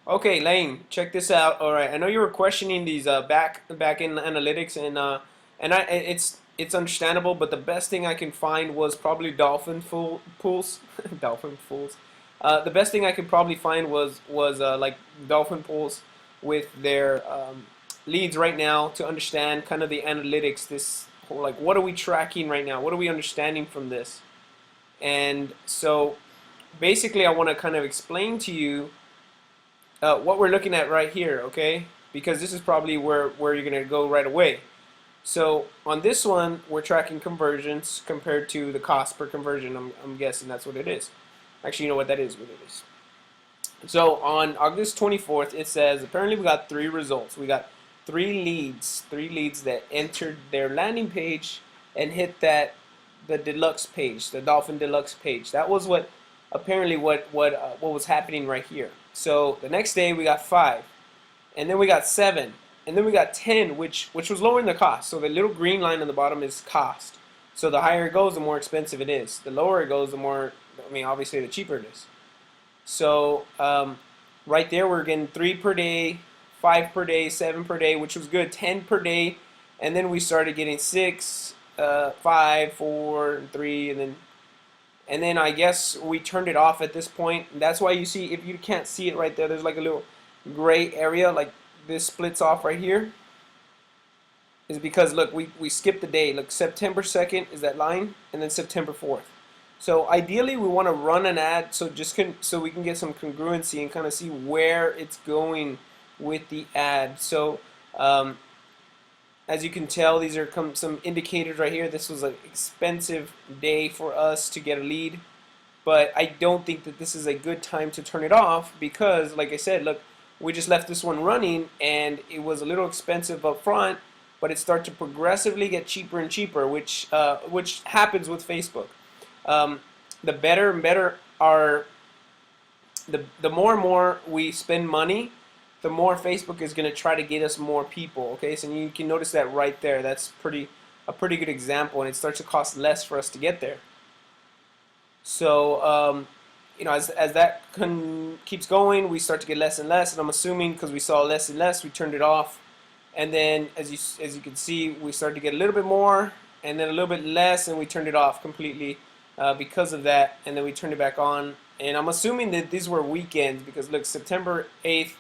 Okay, Lane, check this out. All right, I know you were questioning these back end analytics, and it's understandable, but the best thing I can find was probably pools, dolphin pools. The best thing I could probably find was like dolphin pools with their leads right now to understand kind of the analytics. This whole, like, what are we tracking right now? What are we understanding from this? And so basically, I want to kind of explain to you what we're looking at right here, okay? Because this is probably where you're gonna go right away. So on this one, we're tracking conversions compared to the cost per conversion. I'm guessing that's what it is. Actually, you know what that is, what it is. So on August 24th, it says apparently we got three results. We got three leads that entered their landing page and hit the deluxe page, the Dolphin Deluxe page. That was what apparently what was happening right here. So the next day we got five, and then we got seven, and then we got 10, which was lowering the cost. So the little green line on the bottom is cost. So the higher it goes, the more expensive it is. The lower it goes, the more, I mean, obviously the cheaper it is. So right there, we're getting 3 per day, 5 per day, 7 per day, which was good, 10 per day, and then we started getting 6, 5, 4, and 3, and then I guess we turned it off at this point. And that's why you see, if you can't see it right there, there's like a little gray area, like this splits off right here. Is because look, we skipped the day. Look, September 2nd is that line, and then September 4th. So ideally, we want to run an ad so we can get some congruency and kind of see where it's going with the ad. So as you can tell, these are some indicators right here. This was an expensive day for us to get a lead, but I don't think that this is a good time to turn it off because, like I said, look, we just left this one running and it was a little expensive up front, but it started to progressively get cheaper and cheaper, which happens with Facebook. The better and better our the more and more we spend money, the more Facebook is going to try to get us more people. Okay, so you can notice that right there. That's a pretty good example, and it starts to cost less for us to get there. So you know, as that keeps going, we start to get less and less, and I'm assuming because we saw less and less, we turned it off, and then as you can see, we started to get a little bit more, and then a little bit less, and we turned it off completely because of that, and then we turned it back on. And I'm assuming that these were weekends because look, September 8th,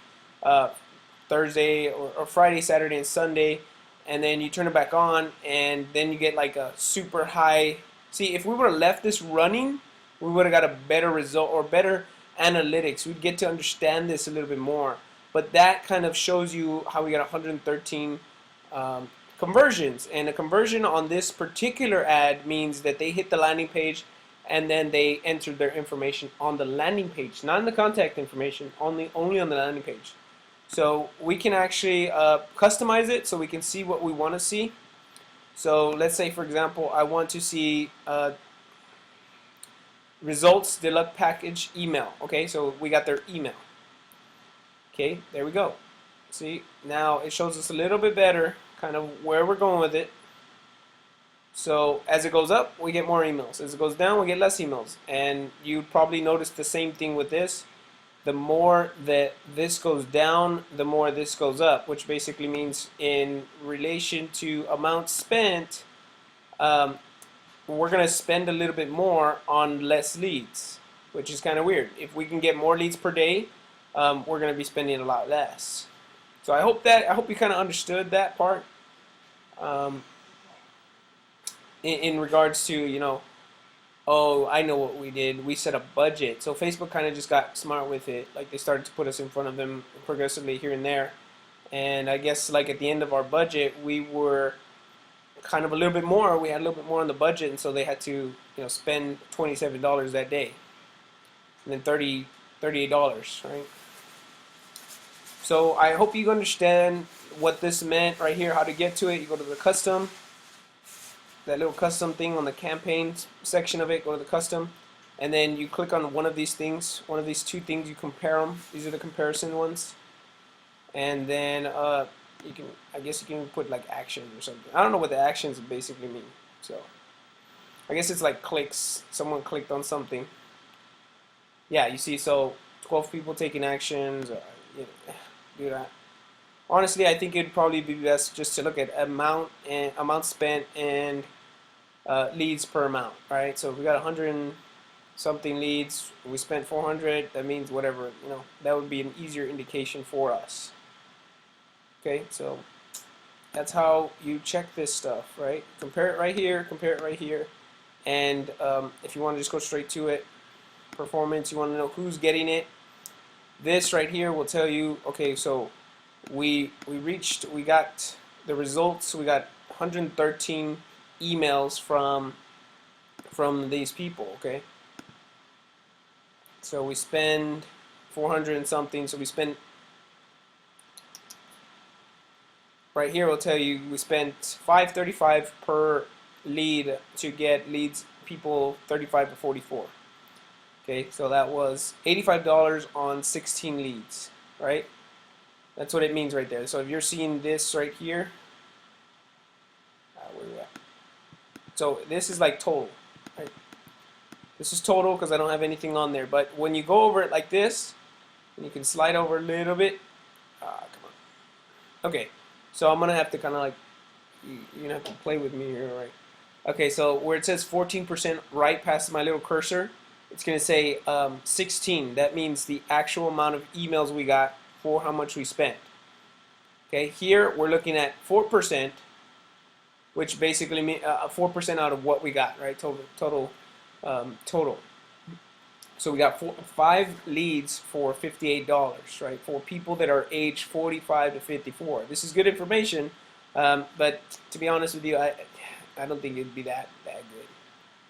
Thursday or Friday, Saturday, and Sunday, and then you turn it back on, and then you get like a super high. See, if we would have left this running, we would have got a better result or better analytics. We'd get to understand this a little bit more. But that kind of shows you how we got 113 conversions. And a conversion on this particular ad means that they hit the landing page and then they entered their information on the landing page, not in the contact information, only on the landing page. So we can actually customize it so we can see what we want to see. So let's say, for example, I want to see results deluxe package email. Okay, so we got their email. Okay, there we go. See, now it shows us a little bit better kind of where we're going with it. So as it goes up, we get more emails. As it goes down, we get less emails. And you probably notice the same thing with this. The more that this goes down, the more this goes up, which basically means in relation to amount spent, we're going to spend a little bit more on less leads, which is kind of weird. If we can get more leads per day, we're going to be spending a lot less. So I hope you kind of understood that part. In regards to, you know, oh, I know what we did. We set a budget. So Facebook kind of just got smart with it. Like they started to put us in front of them progressively here and there. And I guess like at the end of our budget, we were kind of a little bit more. We had a little bit more on the budget, and so they had to, you know, spend $27 that day, and then $38, right? So I hope you understand what this meant right here. How to get to it? You go to the custom. That little custom thing on the campaigns section of it, go to the custom, and then you click on one of these things, one of these two things, you compare them. These are the comparison ones, and then you can, I guess you can put like actions or something. I don't know what the actions basically mean, so I guess it's like clicks. Someone clicked on something. Yeah, you see, so 12 people taking actions. do that. Honestly, I think it'd probably be best just to look at amount spent and leads per amount, right? So if we got 100 and something leads, we spent 400. That means whatever, that would be an easier indication for us. Okay, so that's how you check this stuff, right? Compare it right here, compare it right here, and if you want to just go straight to it, performance, you want to know who's getting it. This right here will tell you, okay, so we got the results. We got 113 emails from these people. Okay, so we spend 400 and something. So we spend right here. Will tell you we spent $5.35 per lead to get leads people 35 to 44. Okay, so that was $85 on 16 leads, right? That's what it means right there. So if you're seeing this right here, where are we at? So this is like total, right? This is total because I don't have anything on there. But when you go over it like this, and you can slide over a little bit. Come on. Okay, so I'm gonna have to kind of like, you're gonna have to play with me here, right? Okay, so where it says 14% right past my little cursor, it's gonna say 16. That means the actual amount of emails we got for how much we spent. Okay, here we're looking at 4%, which basically means 4% out of what we got, right? Total. So we got 5 leads for $58, right? For people that are age 45 to 54. This is good information, but to be honest with you, I don't think it'd be that good.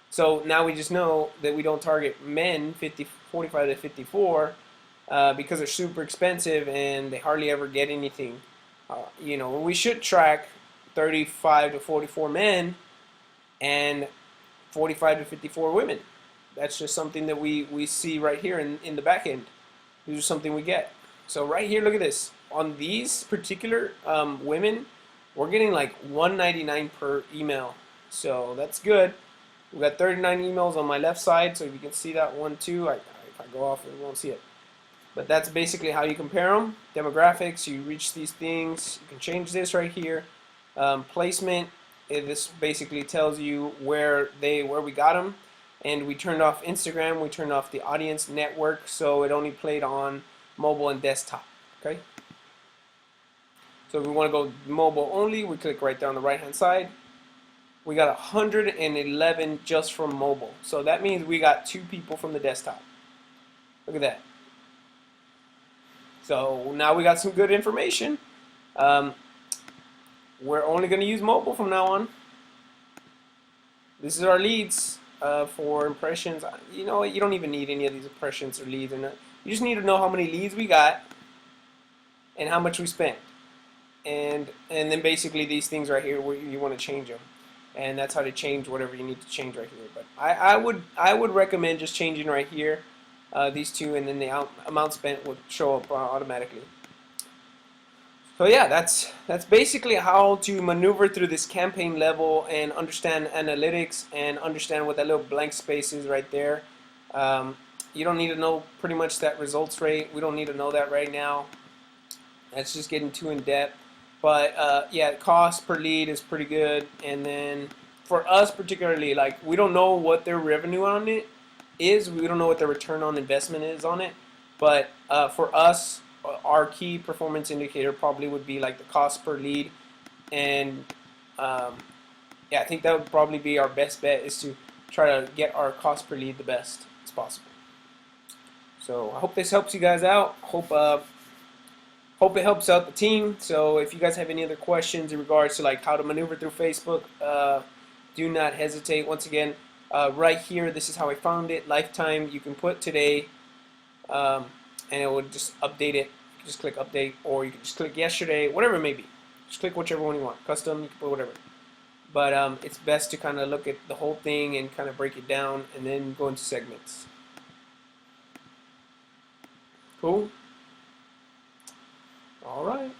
So now we just know that we don't target men 45 to 54 because they're super expensive and they hardly ever get anything. We should track 35 to 44 men and 45 to 54 women. That's just something that we see right here in the back end. This is something we get. So right here, look at this. On these particular women, we're getting like $1.99 per email. So that's good. We got 39 emails on my left side, so if you can see that one too. If I go off, you won't see it. But that's basically how you compare them. Demographics, you reach these things. You can change this right here. Placement, this basically tells you where we got them. And we turned off Instagram. We turned off the audience network, so it only played on mobile and desktop. Okay. So if we want to go mobile only, we click right there on the right-hand side. We got 111 just from mobile. So that means we got 2 people from the desktop. Look at that. So now we got some good information. We're only going to use mobile from now on. This is our leads for impressions. You know what? You don't even need any of these impressions or leads. You just need to know how many leads we got and how much we spent. And then basically these things right here where you want to change them. And that's how to change whatever you need to change right here. But I would recommend just changing right here, these two, and then the amount spent would show up automatically. So yeah, that's basically how to maneuver through this campaign level and understand analytics and understand what that little blank space is right there. You don't need to know pretty much that results rate. We don't need to know that right now. That's just getting too in depth. But yeah, cost per lead is pretty good. And then for us particularly, like, we don't know what their revenue on it is. We don't know what their return on investment is on it. But for us, our key performance indicator probably would be like the cost per lead. And yeah, I think that would probably be our best bet, is to try to get our cost per lead the best as possible. So I hope this helps you guys out. Hope it helps out the team. So if you guys have any other questions in regards to like how to maneuver through Facebook, do not hesitate. Once again, right here, this is how I found it. Lifetime, you can put today, and it will just update it. You can just click update, or you can just click yesterday, whatever it may be. Just click whichever one you want. Custom, you can put whatever. But it's best to kind of look at the whole thing and kind of break it down and then go into segments. Cool? All right.